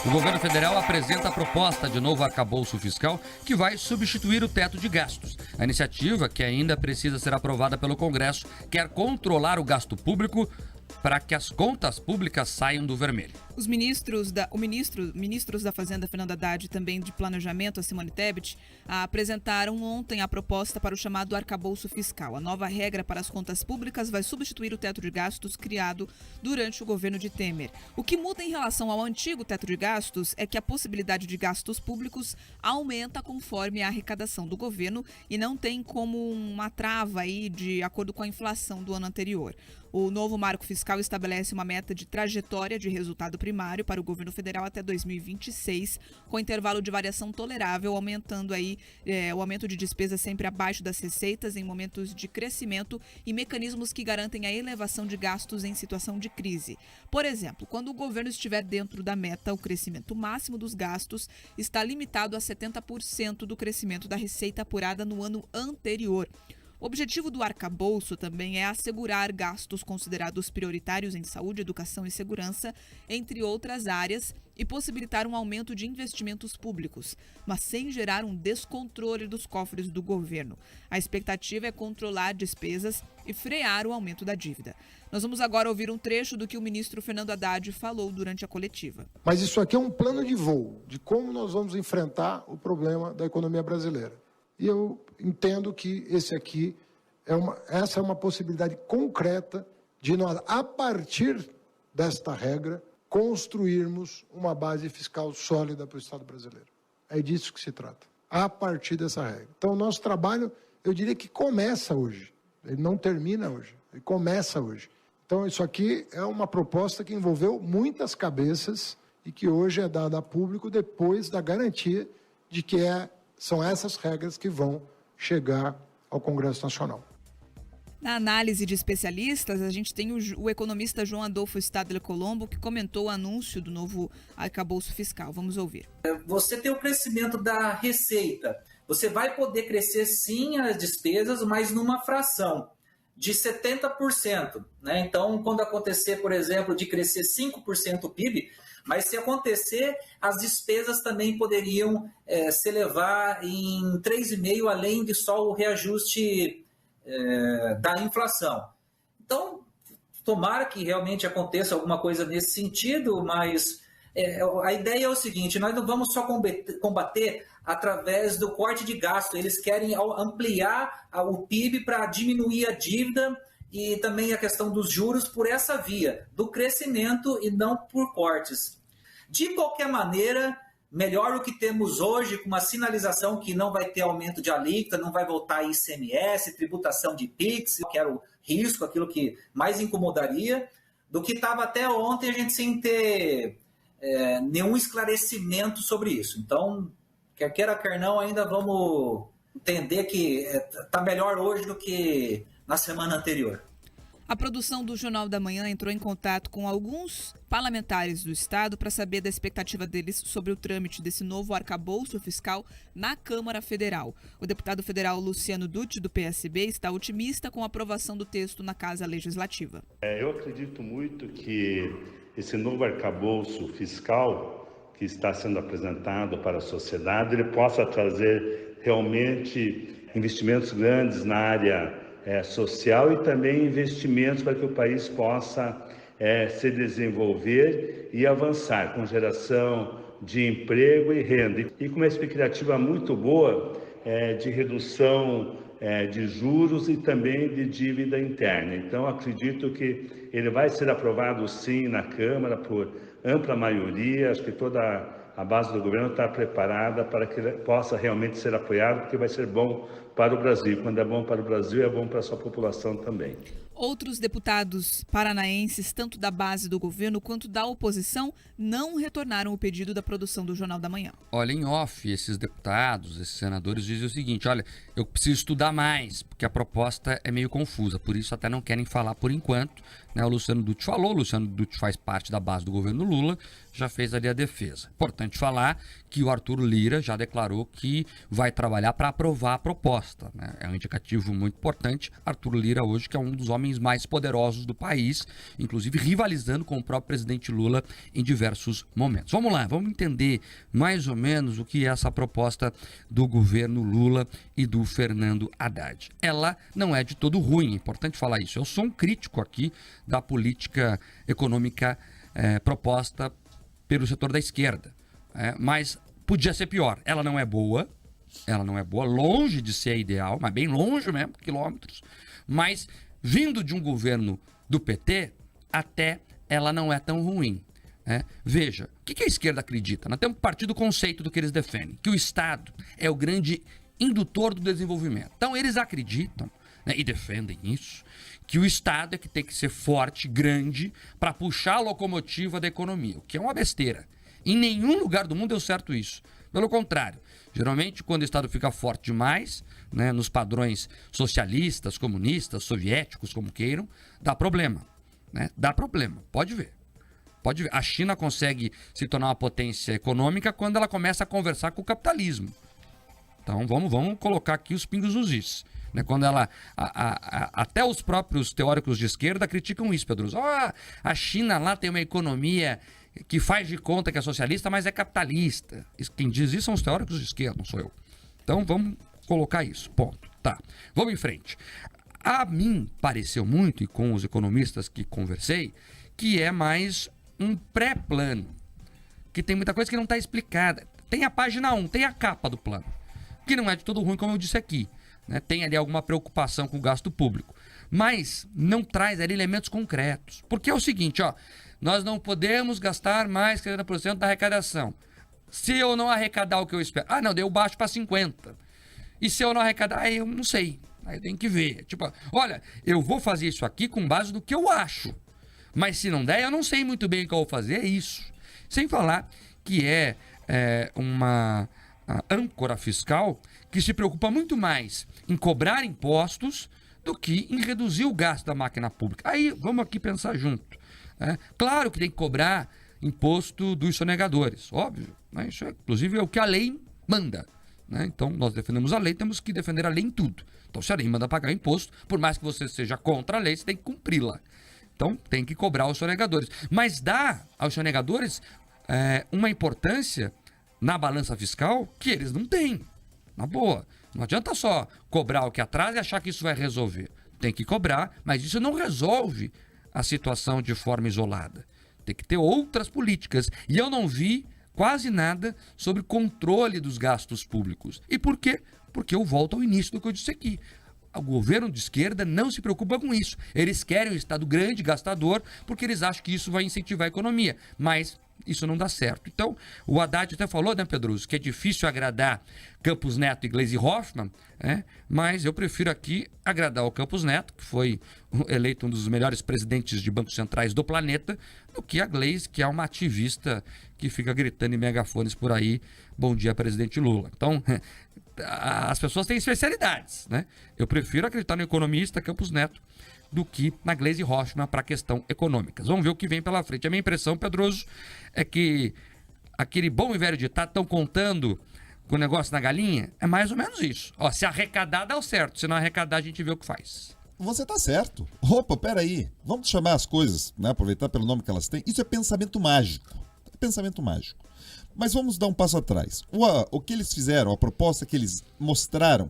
O governo federal apresenta a proposta de novo arcabouço fiscal que vai substituir o teto de gastos. A iniciativa, que ainda precisa ser aprovada pelo Congresso, quer controlar o gasto público para que as contas públicas saiam do vermelho. Os ministros da Fazenda, Fernando Haddad, e também de Planejamento, a Simone Tebet, apresentaram ontem a proposta para o chamado arcabouço fiscal. A nova regra para as contas públicas vai substituir o teto de gastos criado durante o governo de Temer. O que muda em relação ao antigo teto de gastos é que a possibilidade de gastos públicos aumenta conforme a arrecadação do governo e não tem como uma trava aí de acordo com a inflação do ano anterior. O novo marco fiscal estabelece uma meta de trajetória de resultado primário para o governo federal até 2026, com intervalo de variação tolerável, aumentando aí o aumento de despesas sempre abaixo das receitas em momentos de crescimento e mecanismos que garantem a elevação de gastos em situação de crise. Por exemplo, quando o governo estiver dentro da meta, o crescimento máximo dos gastos está limitado a 70% do crescimento da receita apurada no ano anterior. O objetivo do arcabouço também é assegurar gastos considerados prioritários em saúde, educação e segurança, entre outras áreas, e possibilitar um aumento de investimentos públicos, mas sem gerar um descontrole dos cofres do governo. A expectativa é controlar despesas e frear o aumento da dívida. Nós vamos agora ouvir um trecho do que o ministro Fernando Haddad falou durante a coletiva. Mas isso aqui é um plano de voo de como nós vamos enfrentar o problema da economia brasileira. E eu entendo que essa é uma possibilidade concreta de nós, a partir desta regra, construirmos uma base fiscal sólida para o Estado brasileiro. É disso que se trata, a partir dessa regra. Então, o nosso trabalho, eu diria que começa hoje. Ele não termina hoje, ele começa hoje. Então, isso aqui é uma proposta que envolveu muitas cabeças e que hoje é dada a público depois da garantia de que são essas regras que vão chegar ao Congresso Nacional. Na análise de especialistas, a gente tem o economista João Adolfo Stadler Colombo, que comentou o anúncio do novo arcabouço fiscal. Vamos ouvir. Você tem o crescimento da receita. Você vai poder crescer sim as despesas, mas numa fração de 70%. Né? Então, quando acontecer, por exemplo, de crescer 5% o PIB, mas se acontecer, as despesas também poderiam se elevar em 3,5%, além de só o reajuste da inflação. Então, tomara que realmente aconteça alguma coisa nesse sentido, mas a ideia é o seguinte: nós não vamos só combater através do corte de gasto, eles querem ampliar o PIB para diminuir a dívida e também a questão dos juros por essa via, do crescimento e não por cortes. De qualquer maneira, melhor o que temos hoje, com uma sinalização que não vai ter aumento de alíquota, não vai voltar ICMS, tributação de PIX, que era o risco, aquilo que mais incomodaria, do que estava até ontem a gente sem ter nenhum esclarecimento sobre isso. Então, quer queira, quer não, ainda vamos entender que está melhor hoje do que na semana anterior. A produção do Jornal da Manhã entrou em contato com alguns parlamentares do Estado para saber da expectativa deles sobre o trâmite desse novo arcabouço fiscal na Câmara Federal. O deputado federal Luciano Dutti, do PSB, está otimista com a aprovação do texto na Casa Legislativa. Eu acredito muito que esse novo arcabouço fiscal que está sendo apresentado para a sociedade, ele possa trazer realmente investimentos grandes na área social e também investimentos para que o país possa se desenvolver e avançar com geração de emprego e renda. E com uma expectativa muito boa de redução de juros e também de dívida interna. Então, acredito que ele vai ser aprovado sim na Câmara por ampla maioria. Acho que toda a base do governo está preparada para que ele possa realmente ser apoiado, porque vai ser bom para o Brasil. Quando é bom para o Brasil, é bom para a sua população também. Outros deputados paranaenses, tanto da base do governo quanto da oposição, não retornaram o pedido da produção do Jornal da Manhã. Olha, em off, esses deputados, esses senadores dizem o seguinte: olha, eu preciso estudar mais, porque a proposta é meio confusa, por isso até não querem falar por enquanto. né? O Luciano Dutti falou, o Luciano Dutti faz parte da base do governo Lula, já fez ali a defesa. Importante falar que o Arthur Lira já declarou que vai trabalhar para aprovar a proposta, né? É um indicativo muito importante. Arthur Lira hoje que é um dos homens mais poderosos do país, inclusive rivalizando com o próprio presidente Lula em diversos momentos. Vamos lá, vamos entender mais ou menos o que é essa proposta do governo Lula e do Fernando Haddad. Ela não é de todo ruim, é importante falar isso. Eu sou um crítico aqui da política econômica proposta pelo setor da esquerda, mas podia ser pior. Ela não é boa, longe de ser ideal, mas bem longe mesmo, quilômetros, mas vindo de um governo do PT, até ela não é tão ruim. Veja, o que a esquerda acredita? Nós temos que partir do conceito do que eles defendem, que o Estado é o grande indutor do desenvolvimento. Então eles acreditam, né, e defendem isso, que o Estado é que tem que ser forte, grande, para puxar a locomotiva da economia, o que é uma besteira. Em nenhum lugar do mundo deu certo isso. Pelo contrário, geralmente quando o Estado fica forte demais, né, nos padrões socialistas, comunistas, soviéticos, como queiram, dá problema. Né? Dá problema, pode ver. Pode ver. A China consegue se tornar uma potência econômica quando ela começa a conversar com o capitalismo. Então vamos colocar aqui os pingos nos is. Né? Quando ela. Até os próprios teóricos de esquerda criticam isso, Pedro. A China lá tem uma economia que faz de conta que é socialista, mas é capitalista. Quem diz isso são os teóricos de esquerda, não sou eu. Então vamos colocar isso. Ponto. Tá. Vamos em frente. A mim pareceu muito, e com os economistas que conversei, que é mais um pré-plano. Que tem muita coisa que não está explicada. Tem a página 1, tem a capa do plano. Que não é de todo ruim, como eu disse aqui. Né? Tem ali alguma preocupação com o gasto público. Mas não traz ali elementos concretos. Porque é o seguinte, nós não podemos gastar mais que 30% da arrecadação. Se eu não arrecadar o que eu espero... daí eu baixo para 50%. E se eu não arrecadar, eu não sei. Aí eu tenho que ver. Tipo, olha, eu vou fazer isso aqui com base no que eu acho. Mas se não der, eu não sei muito bem o que eu vou fazer, é isso. Sem falar que é uma âncora fiscal que se preocupa muito mais em cobrar impostos do que em reduzir o gasto da máquina pública. Aí, vamos aqui pensar junto. Claro que tem que cobrar imposto dos sonegadores, óbvio. Né? Isso inclusive, é o que a lei manda. Né? Então, nós defendemos a lei, temos que defender a lei em tudo. Então, se a lei manda pagar imposto, por mais que você seja contra a lei, você tem que cumpri-la. Então, tem que cobrar aos sonegadores. Mas dá aos sonegadores uma importância na balança fiscal que eles não têm. Na boa. Não adianta só cobrar o que atrasa e achar que isso vai resolver. Tem que cobrar, mas isso não resolve a situação de forma isolada. Tem que ter outras políticas. E eu não vi quase nada sobre controle dos gastos públicos. E por quê? Porque eu volto ao início do que eu disse aqui. O governo de esquerda não se preocupa com isso. Eles querem um Estado grande, gastador, porque eles acham que isso vai incentivar a economia. Mas isso não dá certo. Então, o Haddad até falou, né, Pedroso, que é difícil agradar Campos Neto e Gleisi Hoffmann, mas eu prefiro aqui agradar o Campos Neto, que foi eleito um dos melhores presidentes de bancos centrais do planeta, do que a Gleisi, que é uma ativista que fica gritando em megafones por aí, bom dia, presidente Lula. Então, as pessoas têm especialidades, né? Eu prefiro acreditar no economista Campos Neto do que na Gleisi Hoffmann para a questão econômica. Vamos ver o que vem pela frente. A minha impressão, Pedroso, é que aquele bom e velho ditado, estão contando com o negócio na galinha, é mais ou menos isso. Se arrecadar, dá o certo. Se não arrecadar, a gente vê o que faz. Você tá certo. Opa, peraí. Vamos chamar as coisas, né? Aproveitar pelo nome que elas têm. Isso é pensamento mágico. É pensamento mágico. Mas vamos dar um passo atrás. O que eles fizeram, a proposta que eles mostraram,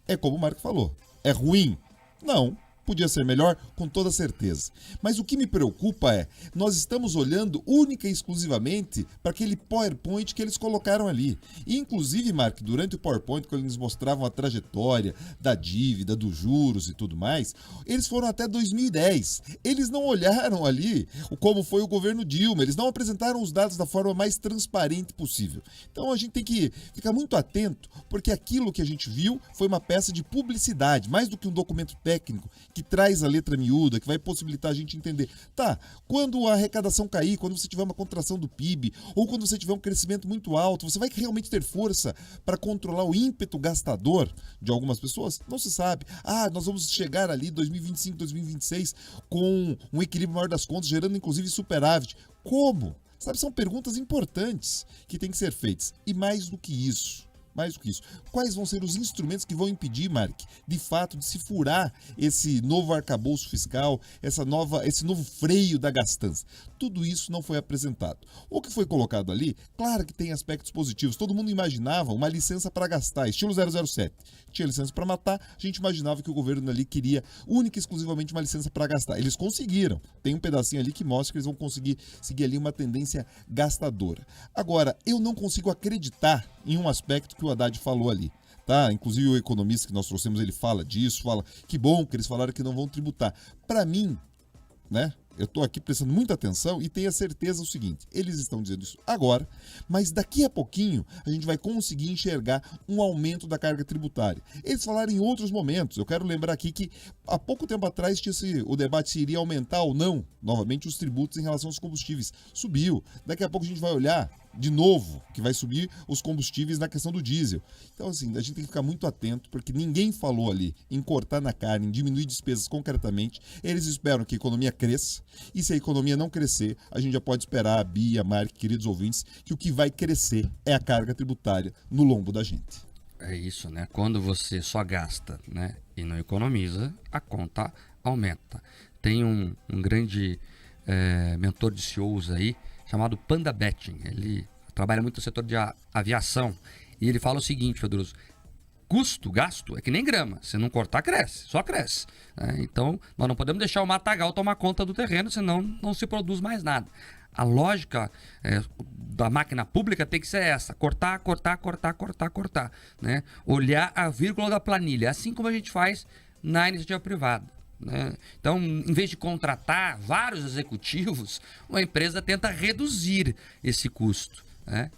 é como o Marco falou. É ruim? Não. Podia ser melhor, com toda certeza. Mas o que me preocupa é, nós estamos olhando única e exclusivamente para aquele PowerPoint que eles colocaram ali. E inclusive, Mark, durante o PowerPoint, quando eles mostravam a trajetória da dívida, dos juros e tudo mais, eles foram até 2010. Eles não olharam ali como foi o governo Dilma, eles não apresentaram os dados da forma mais transparente possível. Então a gente tem que ficar muito atento, porque aquilo que a gente viu foi uma peça de publicidade, mais do que um documento técnico, que traz a letra miúda, que vai possibilitar a gente entender. Tá, quando a arrecadação cair, quando você tiver uma contração do PIB, ou quando você tiver um crescimento muito alto, você vai realmente ter força para controlar o ímpeto gastador de algumas pessoas? Não se sabe. Nós vamos chegar ali 2025, 2026 com um equilíbrio maior das contas, gerando inclusive superávit. Como? Sabe, são perguntas importantes que têm que ser feitas. E mais do que isso, quais vão ser os instrumentos que vão impedir, Mark, de fato, de se furar esse novo arcabouço fiscal, esse novo freio da gastança? Tudo isso não foi apresentado. O que foi colocado ali, claro que tem aspectos positivos. Todo mundo imaginava uma licença para gastar, estilo 007. Tinha licença para matar, a gente imaginava que o governo ali queria única e exclusivamente uma licença para gastar. Eles conseguiram. Tem um pedacinho ali que mostra que eles vão conseguir seguir ali uma tendência gastadora. Agora, eu não consigo acreditar em um aspecto que o Haddad falou ali. Tá? Inclusive o economista que nós trouxemos, ele fala disso, fala que bom que eles falaram que não vão tributar. Para mim, né? Eu estou aqui prestando muita atenção e tenho a certeza o seguinte, eles estão dizendo isso agora, mas daqui a pouquinho a gente vai conseguir enxergar um aumento da carga tributária. Eles falaram em outros momentos, eu quero lembrar aqui que há pouco tempo atrás tinha o debate se iria aumentar ou não, novamente, os tributos em relação aos combustíveis. Subiu, daqui a pouco a gente vai olhar de novo, que vai subir os combustíveis na questão do diesel. Então, assim, a gente tem que ficar muito atento, porque ninguém falou ali em cortar na carne, em diminuir despesas concretamente. Eles esperam que a economia cresça, e se a economia não crescer, a gente já pode esperar, a Bia, Mark, queridos ouvintes, que o que vai crescer é a carga tributária no lombo da gente. É isso, né? Quando você só gasta, né, e não economiza, a conta aumenta. Tem um grande mentor de CEOs aí, chamado Panda Betting. Ele trabalha muito no setor de aviação. E ele fala o seguinte, Pedroso: gasto é que nem grama. Se não cortar, cresce. Só cresce. Então, nós não podemos deixar o matagal tomar conta do terreno, senão não se produz mais nada. A lógica da máquina pública tem que ser essa: cortar, né? Olhar a vírgula da planilha, assim como a gente faz na iniciativa privada. Então, em vez de contratar vários executivos, uma empresa tenta reduzir esse custo.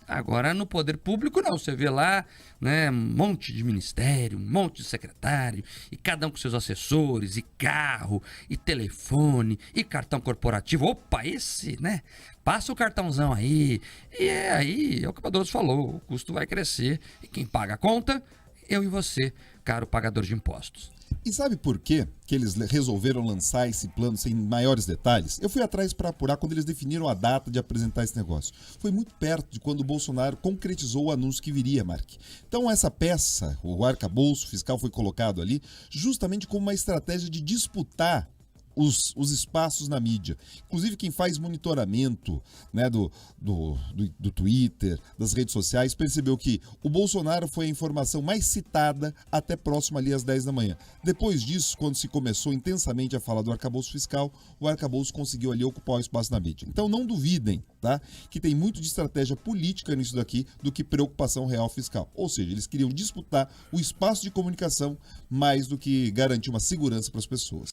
Agora, no poder público, não. Você vê lá, né, um monte de ministério, um monte de secretário, e cada um com seus assessores, e carro, e telefone, e cartão corporativo. Opa, né? Passa o cartãozão aí. E aí, é o que o Pedroso falou: o custo vai crescer, e quem paga a conta? Eu e você, caro pagador de impostos. E sabe por quê que eles resolveram lançar esse plano sem maiores detalhes? Eu fui atrás para apurar quando eles definiram a data de apresentar esse negócio. Foi muito perto de quando o Bolsonaro concretizou o anúncio que viria, Mark. Então essa peça, o arcabouço fiscal, foi colocado ali justamente como uma estratégia de disputar os espaços na mídia. Inclusive quem faz monitoramento, né, do Twitter, das redes sociais, percebeu que o Bolsonaro foi a informação mais citada até próximo ali às 10 da manhã. Depois disso, quando se começou intensamente a falar do arcabouço fiscal, o arcabouço conseguiu ali ocupar o espaço na mídia. Então não duvidem, tá, que tem muito de estratégia política nisso daqui do que preocupação real fiscal. Ou seja, eles queriam disputar o espaço de comunicação mais do que garantir uma segurança para as pessoas.